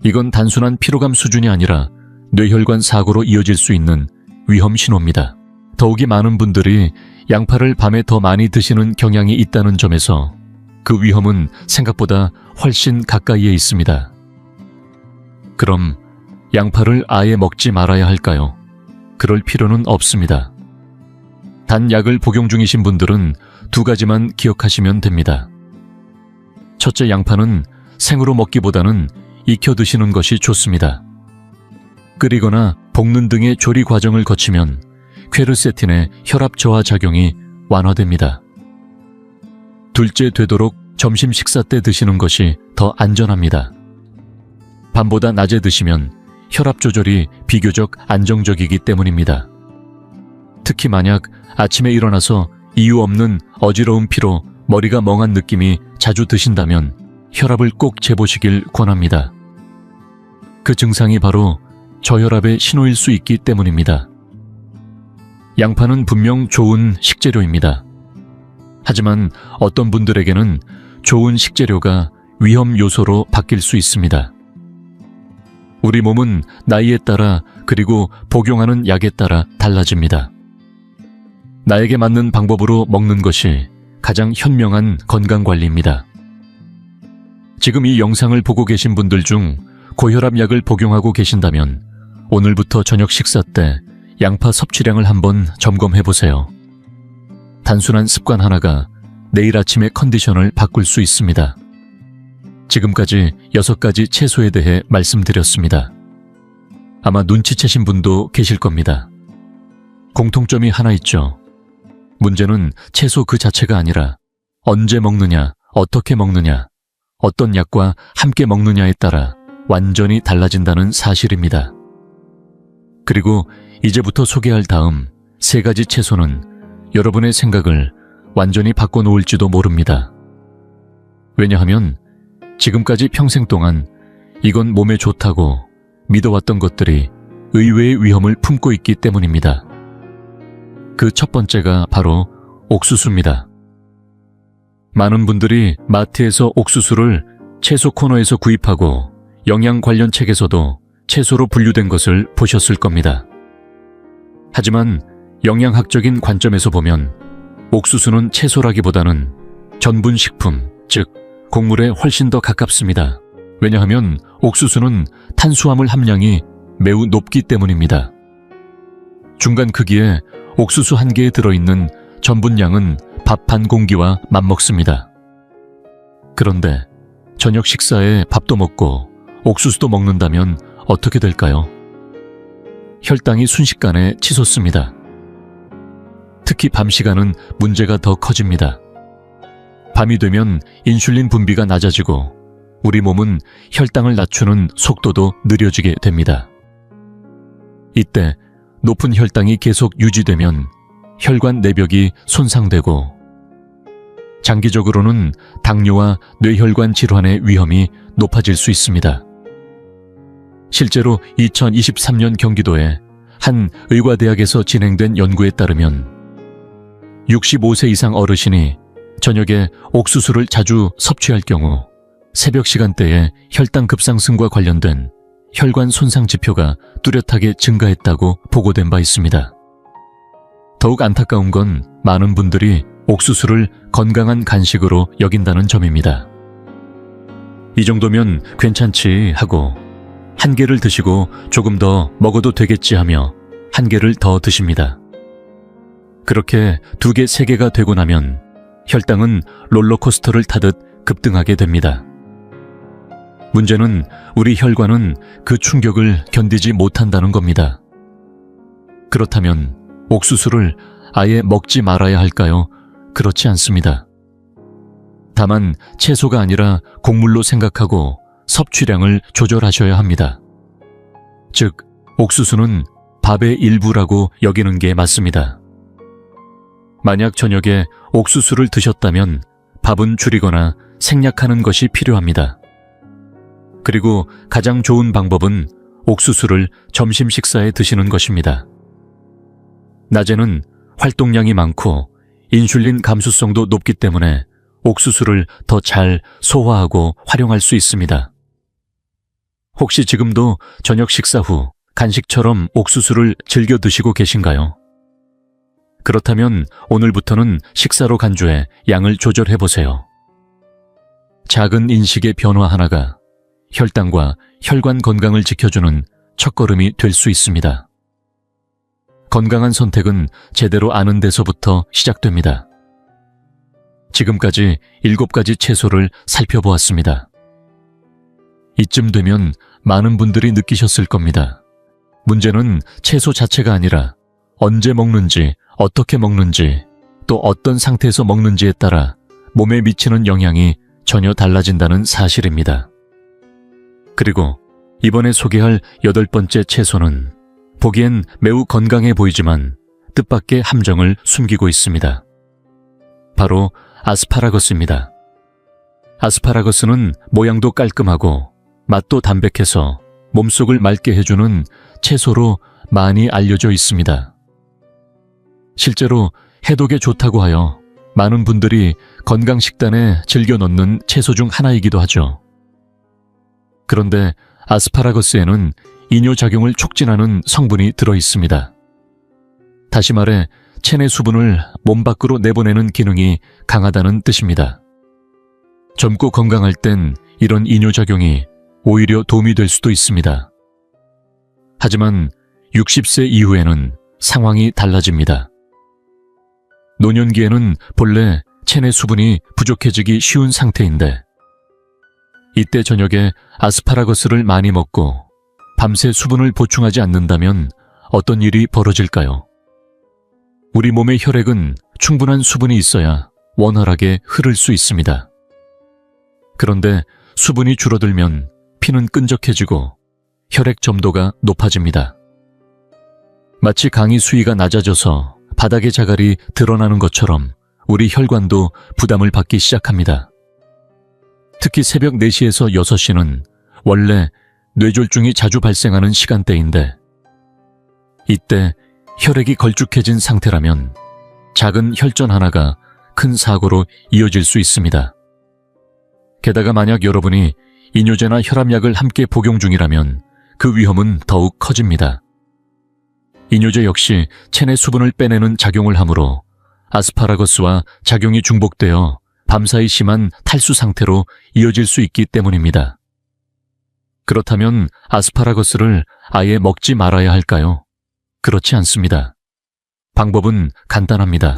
A: 이건 단순한 피로감 수준이 아니라 뇌혈관 사고로 이어질 수 있는 위험 신호입니다. 더욱이 많은 분들이 양파를 밤에 더 많이 드시는 경향이 있다는 점에서 그 위험은 생각보다 훨씬 가까이에 있습니다. 그럼 양파를 아예 먹지 말아야 할까요? 그럴 필요는 없습니다. 단 약을 복용 중이신 분들은 두 가지만 기억하시면 됩니다. 첫째, 양파는 생으로 먹기보다는 익혀 드시는 것이 좋습니다. 끓이거나 볶는 등의 조리 과정을 거치면 퀘르세틴의 혈압 저하 작용이 완화됩니다. 둘째, 되도록 점심 식사 때 드시는 것이 더 안전합니다. 밤보다 낮에 드시면 혈압 조절이 비교적 안정적이기 때문입니다. 특히 만약 아침에 일어나서 이유 없는 어지러운 피로 머리가 멍한 느낌이 자주 드신다면 혈압을 꼭 재보시길 권합니다. 그 증상이 바로 저혈압의 신호일 수 있기 때문입니다. 양파는 분명 좋은 식재료입니다. 하지만 어떤 분들에게는 좋은 식재료가 위험 요소로 바뀔 수 있습니다. 우리 몸은 나이에 따라 그리고 복용하는 약에 따라 달라집니다. 나에게 맞는 방법으로 먹는 것이 가장 현명한 건강관리입니다. 지금 이 영상을 보고 계신 분들 중 고혈압약을 복용하고 계신다면 오늘부터 저녁 식사 때 양파 섭취량을 한번 점검해 보세요. 단순한 습관 하나가 내일 아침의 컨디션을 바꿀 수 있습니다. 지금까지 6가지 채소에 대해 말씀드렸습니다. 아마 눈치채신 분도 계실 겁니다. 공통점이 하나 있죠. 문제는 채소 그 자체가 아니라 언제 먹느냐, 어떻게 먹느냐, 어떤 약과 함께 먹느냐에 따라 완전히 달라진다는 사실입니다. 그리고 이제부터 소개할 다음 3가지 채소는 여러분의 생각을 완전히 바꿔놓을지도 모릅니다. 왜냐하면 지금까지 평생 동안 이건 몸에 좋다고 믿어왔던 것들이 의외의 위험을 품고 있기 때문입니다. 그 첫 번째가 바로 옥수수입니다. 많은 분들이 마트에서 옥수수를 채소 코너에서 구입하고 영양 관련 책에서도 채소로 분류된 것을 보셨을 겁니다. 하지만 영양학적인 관점에서 보면 옥수수는 채소라기보다는 전분식품, 즉 곡물에 훨씬 더 가깝습니다. 왜냐하면 옥수수는 탄수화물 함량이 매우 높기 때문입니다. 중간 크기에 옥수수 1개에 들어있는 전분량은 밥 1공기와 맞먹습니다. 그런데 저녁 식사에 밥도 먹고 옥수수도 먹는다면 어떻게 될까요? 혈당이 순식간에 치솟습니다. 특히 밤 시간은 문제가 더 커집니다. 밤이 되면 인슐린 분비가 낮아지고 우리 몸은 혈당을 낮추는 속도도 느려지게 됩니다. 이때 높은 혈당이 계속 유지되면 혈관 내벽이 손상되고 장기적으로는 당뇨와 뇌혈관 질환의 위험이 높아질 수 있습니다. 실제로 2023년 경기도에 한 의과대학에서 진행된 연구에 따르면 65세 이상 어르신이 저녁에 옥수수를 자주 섭취할 경우 새벽 시간대에 혈당 급상승과 관련된 혈관 손상 지표가 뚜렷하게 증가했다고 보고된 바 있습니다. 더욱 안타까운 건 많은 분들이 옥수수를 건강한 간식으로 여긴다는 점입니다. 이 정도면 괜찮지 하고 한 개를 드시고 조금 더 먹어도 되겠지 하며 한 개를 더 드십니다. 그렇게 2개, 3개가 되고 나면 혈당은 롤러코스터를 타듯 급등하게 됩니다. 문제는 우리 혈관은 그 충격을 견디지 못한다는 겁니다. 그렇다면 옥수수를 아예 먹지 말아야 할까요? 그렇지 않습니다. 다만 채소가 아니라 곡물로 생각하고 섭취량을 조절하셔야 합니다. 즉, 옥수수는 밥의 일부라고 여기는 게 맞습니다. 만약 저녁에 옥수수를 드셨다면 밥은 줄이거나 생략하는 것이 필요합니다. 그리고 가장 좋은 방법은 옥수수를 점심 식사에 드시는 것입니다. 낮에는 활동량이 많고 인슐린 감수성도 높기 때문에 옥수수를 더 잘 소화하고 활용할 수 있습니다. 혹시 지금도 저녁 식사 후 간식처럼 옥수수를 즐겨 드시고 계신가요? 그렇다면 오늘부터는 식사로 간주해 양을 조절해 보세요. 작은 인식의 변화 하나가 혈당과 혈관 건강을 지켜주는 첫걸음이 될 수 있습니다. 건강한 선택은 제대로 아는 데서부터 시작됩니다. 지금까지 7가지 채소를 살펴보았습니다. 이쯤 되면 많은 분들이 느끼셨을 겁니다. 문제는 채소 자체가 아니라 언제 먹는지, 어떻게 먹는지, 또 어떤 상태에서 먹는지에 따라 몸에 미치는 영향이 전혀 달라진다는 사실입니다. 그리고 이번에 소개할 8번째 채소는 보기엔 매우 건강해 보이지만 뜻밖의 함정을 숨기고 있습니다. 바로 아스파라거스입니다. 아스파라거스는 모양도 깔끔하고 맛도 담백해서 몸속을 맑게 해주는 채소로 많이 알려져 있습니다. 실제로 해독에 좋다고 하여 많은 분들이 건강식단에 즐겨 넣는 채소 중 하나이기도 하죠. 그런데 아스파라거스에는 이뇨작용을 촉진하는 성분이 들어 있습니다. 다시 말해 체내 수분을 몸 밖으로 내보내는 기능이 강하다는 뜻입니다. 젊고 건강할 땐 이런 이뇨작용이 오히려 도움이 될 수도 있습니다. 하지만 60세 이후에는 상황이 달라집니다. 노년기에는 본래 체내 수분이 부족해지기 쉬운 상태인데 이때 저녁에 아스파라거스를 많이 먹고 밤새 수분을 보충하지 않는다면 어떤 일이 벌어질까요? 우리 몸의 혈액은 충분한 수분이 있어야 원활하게 흐를 수 있습니다. 그런데 수분이 줄어들면 피는 끈적해지고 혈액 점도가 높아집니다. 마치 강의 수위가 낮아져서 바닥의 자갈이 드러나는 것처럼 우리 혈관도 부담을 받기 시작합니다. 특히 새벽 4시에서 6시는 원래 뇌졸중이 자주 발생하는 시간대인데 이때 혈액이 걸쭉해진 상태라면 작은 혈전 하나가 큰 사고로 이어질 수 있습니다. 게다가 만약 여러분이 이뇨제나 혈압약을 함께 복용 중이라면 그 위험은 더욱 커집니다. 이뇨제 역시 체내 수분을 빼내는 작용을 하므로 아스파라거스와 작용이 중복되어 밤사이 심한 탈수 상태로 이어질 수 있기 때문입니다. 그렇다면 아스파라거스를 아예 먹지 말아야 할까요? 그렇지 않습니다. 방법은 간단합니다.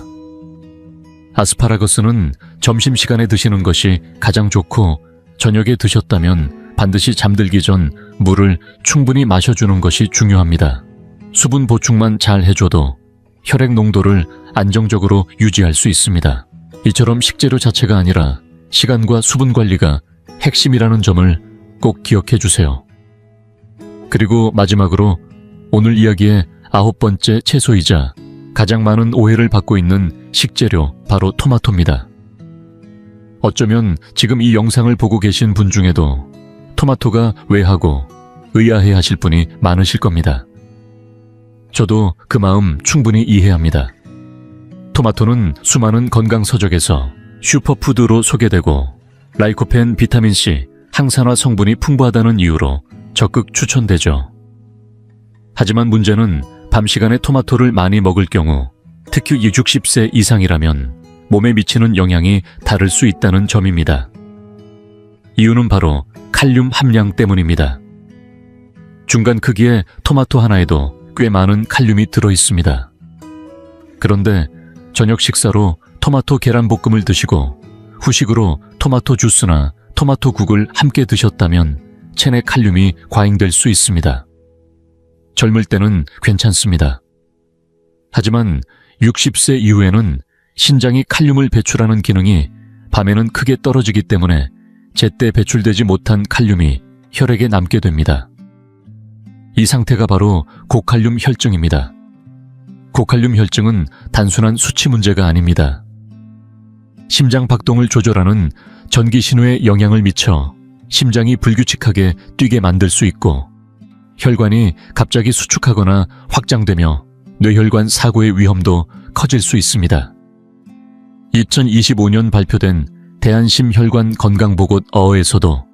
A: 아스파라거스는 점심시간에 드시는 것이 가장 좋고 저녁에 드셨다면 반드시 잠들기 전 물을 충분히 마셔주는 것이 중요합니다. 수분 보충만 잘 해줘도 혈액 농도를 안정적으로 유지할 수 있습니다. 이처럼 식재료 자체가 아니라 시간과 수분 관리가 핵심이라는 점을 꼭 기억해 주세요. 그리고 마지막으로 오늘 이야기의 9번째 채소이자 가장 많은 오해를 받고 있는 식재료 바로 토마토입니다. 어쩌면 지금 이 영상을 보고 계신 분 중에도 토마토가 왜 하고 의아해 하실 분이 많으실 겁니다. 저도 그 마음 충분히 이해합니다. 토마토는 수많은 건강 서적에서 슈퍼푸드로 소개되고 라이코펜, 비타민C, 항산화 성분이 풍부하다는 이유로 적극 추천되죠. 하지만 문제는 밤 시간에 토마토를 많이 먹을 경우, 특히 60세 이상이라면 몸에 미치는 영향이 다를 수 있다는 점입니다. 이유는 바로 칼륨 함량 때문입니다. 중간 크기의 토마토 하나에도 꽤 많은 칼륨이 들어 있습니다. 그런데 저녁 식사로 토마토 계란볶음을 드시고 후식으로 토마토 주스나 토마토 국을 함께 드셨다면 체내 칼륨이 과잉될 수 있습니다. 젊을 때는 괜찮습니다. 하지만 60세 이후에는 신장이 칼륨을 배출하는 기능이 밤에는 크게 떨어지기 때문에 제때 배출되지 못한 칼륨이 혈액에 남게 됩니다. 이 상태가 바로 고칼륨 혈증입니다. 고칼륨 혈증은 단순한 수치 문제가 아닙니다. 심장 박동을 조절하는 전기 신호에 영향을 미쳐 심장이 불규칙하게 뛰게 만들 수 있고, 혈관이 갑자기 수축하거나 확장되며 뇌혈관 사고의 위험도 커질 수 있습니다. 2025년 발표된 대한심혈관 건강보고 어에서도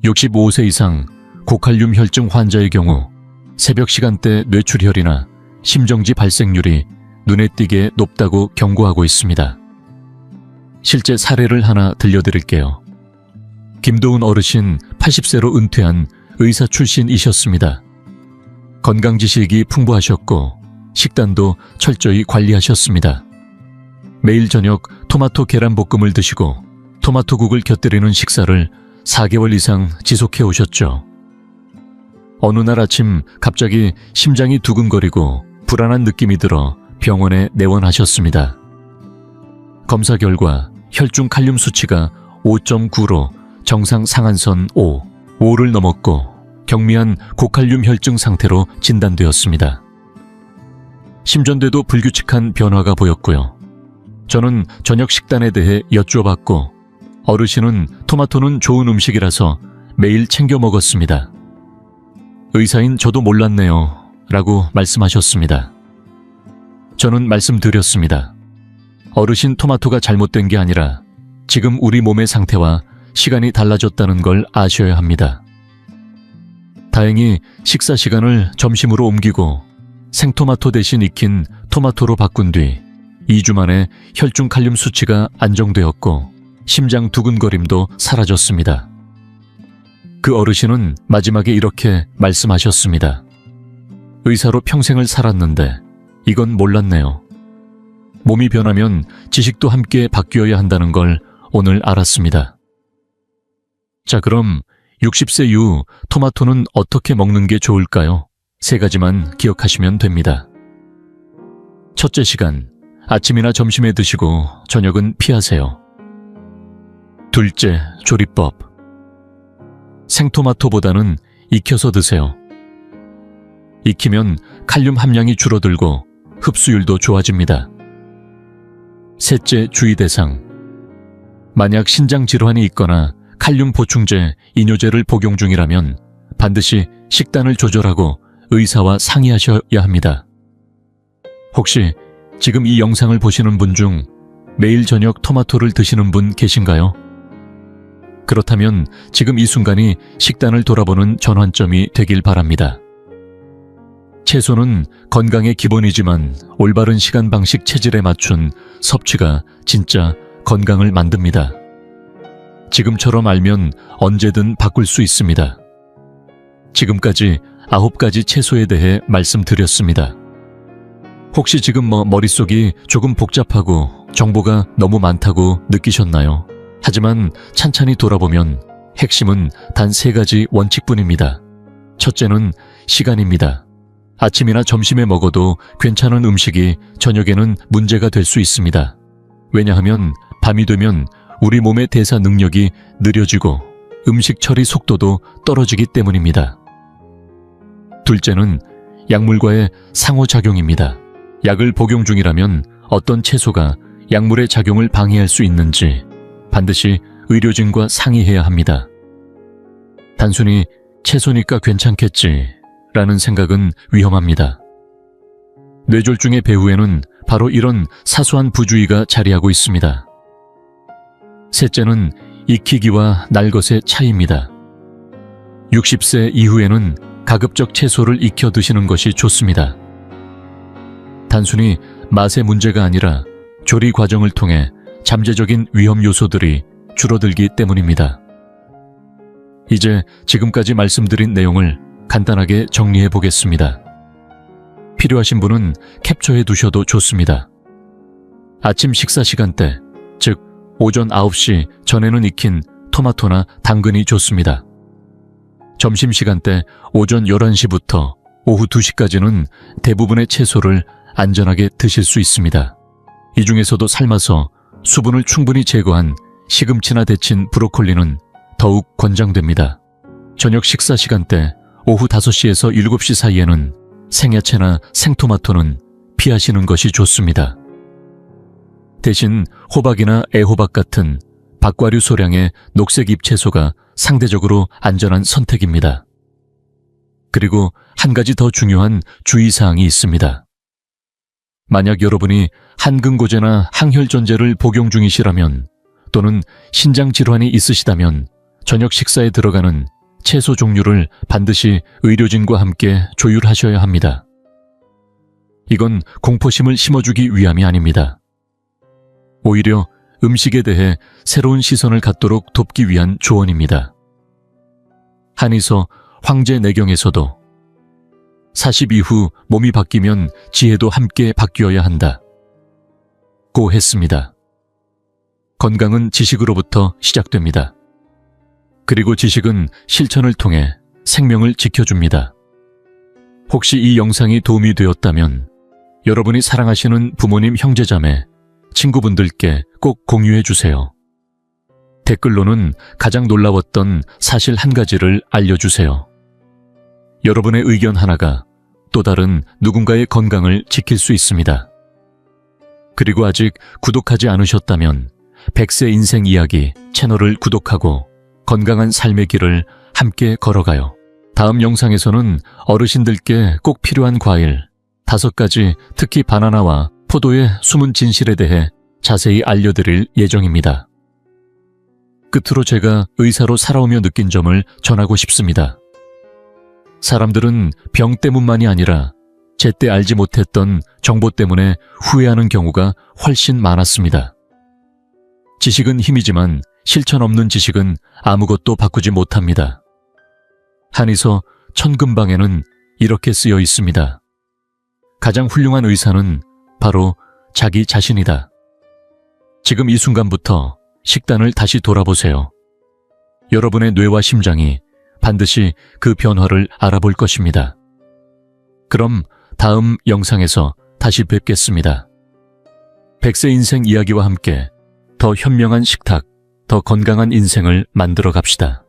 A: 65세 이상 고칼륨 혈증 환자의 경우 새벽 시간대 뇌출혈이나 심정지 발생률이 눈에 띄게 높다고 경고하고 있습니다. 실제 사례를 하나 들려드릴게요. 김도훈 어르신 80세로 은퇴한 의사 출신이셨습니다. 건강 지식이 풍부하셨고 식단도 철저히 관리하셨습니다. 매일 저녁 토마토 계란볶음을 드시고 토마토국을 곁들이는 식사를 4개월 이상 지속해 오셨죠. 어느 날 아침 갑자기 심장이 두근거리고 불안한 느낌이 들어 병원에 내원하셨습니다. 검사 결과 혈중 칼륨 수치가 5.9로 정상 상한선 5를 넘었고 경미한 고칼륨 혈증 상태로 진단되었습니다. 심전대도 불규칙한 변화가 보였고요. 저는 저녁 식단에 대해 여쭈어봤고 어르신은 토마토는 좋은 음식이라서 매일 챙겨 먹었습니다. 의사인 저도 몰랐네요 라고 말씀하셨습니다. 저는 말씀드렸습니다. 어르신 토마토가 잘못된 게 아니라 지금 우리 몸의 상태와 시간이 달라졌다는 걸 아셔야 합니다. 다행히 식사 시간을 점심으로 옮기고 생토마토 대신 익힌 토마토로 바꾼 뒤 2주 만에 혈중 칼륨 수치가 안정되었고 심장 두근거림도 사라졌습니다. 그 어르신은 마지막에 이렇게 말씀하셨습니다. 의사로 평생을 살았는데 이건 몰랐네요. 몸이 변하면 지식도 함께 바뀌어야 한다는 걸 오늘 알았습니다. 자, 그럼 60세 이후 토마토는 어떻게 먹는 게 좋을까요? 3가지만 기억하시면 됩니다. 첫째 시간, 아침이나 점심에 드시고 저녁은 피하세요. 둘째, 조리법. 생토마토보다는 익혀서 드세요. 익히면 칼륨 함량이 줄어들고 흡수율도 좋아집니다. 셋째, 주의 대상. 만약 신장 질환이 있거나 칼륨 보충제, 이뇨제를 복용 중이라면 반드시 식단을 조절하고 의사와 상의하셔야 합니다. 혹시 지금 이 영상을 보시는 분 중 매일 저녁 토마토를 드시는 분 계신가요? 그렇다면 지금 이 순간이 식단을 돌아보는 전환점이 되길 바랍니다. 채소는 건강의 기본이지만 올바른 시간 방식 체질에 맞춘 섭취가 진짜 건강을 만듭니다. 지금처럼 알면 언제든 바꿀 수 있습니다. 지금까지 9가지 채소에 대해 말씀드렸습니다. 혹시 지금 머릿속이 조금 복잡하고 정보가 너무 많다고 느끼셨나요? 하지만 찬찬히 돌아보면 핵심은 단 3가지 원칙뿐입니다. 첫째는 시간입니다. 아침이나 점심에 먹어도 괜찮은 음식이 저녁에는 문제가 될 수 있습니다. 왜냐하면 밤이 되면 우리 몸의 대사 능력이 느려지고 음식 처리 속도도 떨어지기 때문입니다. 둘째는 약물과의 상호작용입니다. 약을 복용 중이라면 어떤 채소가 약물의 작용을 방해할 수 있는지 반드시 의료진과 상의해야 합니다. 단순히 채소니까 괜찮겠지 라는 생각은 위험합니다. 뇌졸중의 배후에는 바로 이런 사소한 부주의가 자리하고 있습니다. 셋째는 익히기와 날 것의 차이입니다. 60세 이후에는 가급적 채소를 익혀 드시는 것이 좋습니다. 단순히 맛의 문제가 아니라 조리 과정을 통해 잠재적인 위험 요소들이 줄어들기 때문입니다. 이제 지금까지 말씀드린 내용을 간단하게 정리해 보겠습니다. 필요하신 분은 캡처해 두셔도 좋습니다. 아침 식사 시간대, 즉 오전 9시 전에는 익힌 토마토나 당근이 좋습니다. 점심시간대 오전 11시부터 오후 2시까지는 대부분의 채소를 안전하게 드실 수 있습니다. 이 중에서도 삶아서 수분을 충분히 제거한 시금치나 데친 브로콜리는 더욱 권장됩니다. 저녁 식사 시간대 오후 5시에서 7시 사이에는 생야채나 생토마토는 피하시는 것이 좋습니다. 대신 호박이나 애호박 같은 박과류 소량의 녹색 잎채소가 상대적으로 안전한 선택입니다. 그리고 한 가지 더 중요한 주의사항이 있습니다. 만약 여러분이 한근고제나 항혈전제를 복용 중이시라면 또는 신장질환이 있으시다면 저녁 식사에 들어가는 채소 종류를 반드시 의료진과 함께 조율하셔야 합니다. 이건 공포심을 심어주기 위함이 아닙니다. 오히려 음식에 대해 새로운 시선을 갖도록 돕기 위한 조언입니다. 한의서 황제내경에서도 40 이후 몸이 바뀌면 지혜도 함께 바뀌어야 한다 고 했습니다. 건강은 지식으로부터 시작됩니다. 그리고 지식은 실천을 통해 생명을 지켜줍니다. 혹시 이 영상이 도움이 되었다면 여러분이 사랑하시는 부모님, 형제자매, 친구분들께 꼭 공유해 주세요. 댓글로는 가장 놀라웠던 사실 한 가지를 알려주세요. 여러분의 의견 하나가 또 다른 누군가의 건강을 지킬 수 있습니다. 그리고 아직 구독하지 않으셨다면 100세 인생 이야기 채널을 구독하고 건강한 삶의 길을 함께 걸어가요. 다음 영상에서는 어르신들께 꼭 필요한 과일 5가지, 특히 바나나와 포도의 숨은 진실에 대해 자세히 알려드릴 예정입니다. 끝으로 제가 의사로 살아오며 느낀 점을 전하고 싶습니다. 사람들은 병 때문만이 아니라 제때 알지 못했던 정보 때문에 후회하는 경우가 훨씬 많았습니다. 지식은 힘이지만 실천 없는 지식은 아무것도 바꾸지 못합니다. 한의서 천금방에는 이렇게 쓰여 있습니다. 가장 훌륭한 의사는 바로 자기 자신이다. 지금 이 순간부터 식단을 다시 돌아보세요. 여러분의 뇌와 심장이 반드시 그 변화를 알아볼 것입니다. 그럼 다음 영상에서 다시 뵙겠습니다. 100세 인생 이야기와 함께 더 현명한 식탁, 더 건강한 인생을 만들어 갑시다.